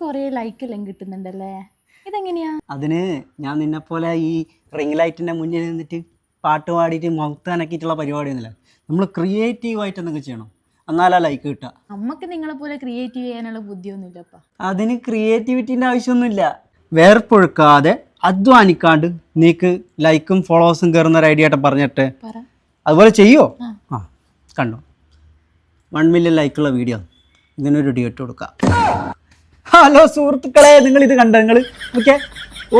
കൊറേ ലൈക്ക് എല്ലാം കിട്ടുന്നുണ്ടല്ലേ, ഇതെങ്ങനെയാ? അതിന് ഞാൻ നിന്നെപ്പോലെ ഈ റിംഗ് ലൈറ്റിൻ്റെ മുന്നിൽ നിന്നിട്ട് പാട്ട് പാടിയിട്ട് മുഖത്തനക്കിയിട്ടുള്ള പരിപാടിയൊന്നുമില്ല. നമ്മൾ ക്രിയേറ്റീവായിട്ട് എന്തെങ്കിലും ചെയ്യണം, എന്നാലാ ലൈക്ക് കിട്ടുക. അമ്മക്ക് നിങ്ങളെ പോലെ ക്രിയേറ്റീവ് ചെയ്യാനുള്ള ബുദ്ധിയൊന്നുമില്ലപ്പാ. അതിന് ക്രിയേറ്റിവിറ്റീൻ്റെ ആവശ്യമൊന്നുമില്ല. വേർപ്പൊഴുക്കാതെ അധ്വാനിക്കാണ്ട് നീക്ക് ലൈക്കും ഫോളോവേഴ്സും കയറുന്ന ഒരു ഐഡിയ ആയിട്ട് പറഞ്ഞിട്ട് പറ. അതുപോലെ ചെയ്യോ? ആ കണ്ടോ, 1 മില്യൺ ലൈക്കുള്ള വീഡിയോ, ഇതിനൊരു ഡിയോട്ട് കൊടുക്കാം. ഹലോ സുഹൃത്തുക്കളെ, നിങ്ങളിത് കണ്ടോ? നിങ്ങൾ ഓക്കെ,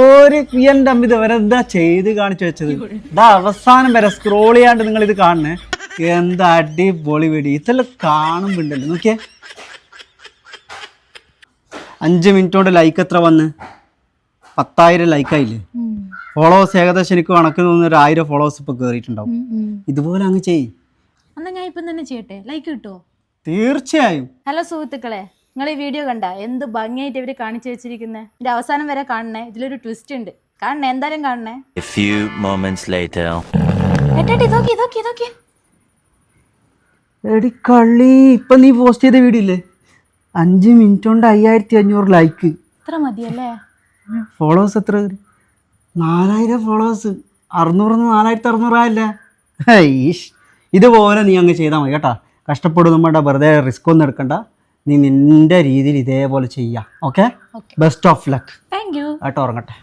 ഒരു എൻ്റെ അമ്മ ഇത് വരെ എന്താ ചെയ്ത് കാണിച്ചു വെച്ചത്? ഇതാ അവസാനം വരെ സ്ക്രോൾ ചെയ്യാണ്ട് നിങ്ങളിത് കാണണേ. എന്താ അടിപൊളി വീഡിയോ, ഇതെല്ലാം കാണുമ്പോണ്ടല്ലോ. നോക്കിയേ, 5 മിനിറ്റ് കൊണ്ട് ലൈക്ക് എത്ര വന്ന്? 10,000 ലൈക്കായില്ലേ? ഫോളോവേഴ്സ് ഏകദേശം എനിക്ക് കണക്കിന് തോന്നുന്നു ഒരു 1000 ഫോളോവേഴ്സ് ഇപ്പോൾ കയറിയിട്ടുണ്ടാവും. ഇതുപോലെ അങ്ങ് ചെയ്യും. എന്നാ ഞാൻ ഇപ്പം തന്നെ ചെയ്യട്ടെ, ലൈക്ക് കിട്ടുമോ? തീർച്ചയായും. ഹലോ സുഹൃത്തുക്കളെ, നിങ്ങൾ ഈ വീഡിയോ കണ്ട എന്ത് ഭംഗിയായിട്ട് ഇവര് കാണിച്ചു വെച്ചിരിക്കുന്നത്. ഇതിന്റെ അവസാനം വരെ കാണണേ, ഇതിലൊരു ട്വിസ്റ്റ് ഉണ്ട്. കാണണേ, എന്തായാലും കാണണേ. A few moments later. എടി കള്ളി, ഇപ്പൊ നീ പോസ്റ്റ് ചെയ്ത വീഡിയോ ഇല്ലേ, 5 മിനിറ്റ് കൊണ്ട് 5500 ലൈക്ക്. ഇത്ര മതിയല്ലേ? ഫോളോവേഴ്സ് എത്ര? 4000 ഫോളോവേഴ്സ്. 600 4600 ആയല്ലേ? ഇതുപോലെ നീ അങ്ങ് ചെയ്താൽ മതി കേട്ടാ. കഷ്ടപ്പെടുന്ന വേണ്ട, വെറുതെ റിസ്ക് ഒന്നും എടുക്കണ്ട. നീ നിന്റെ രീതിയിൽ ഇതേപോലെ ചെയ്യാം. Okay, best of luck. Thank you. ആയിട്ട് ഉറങ്ങട്ടെ.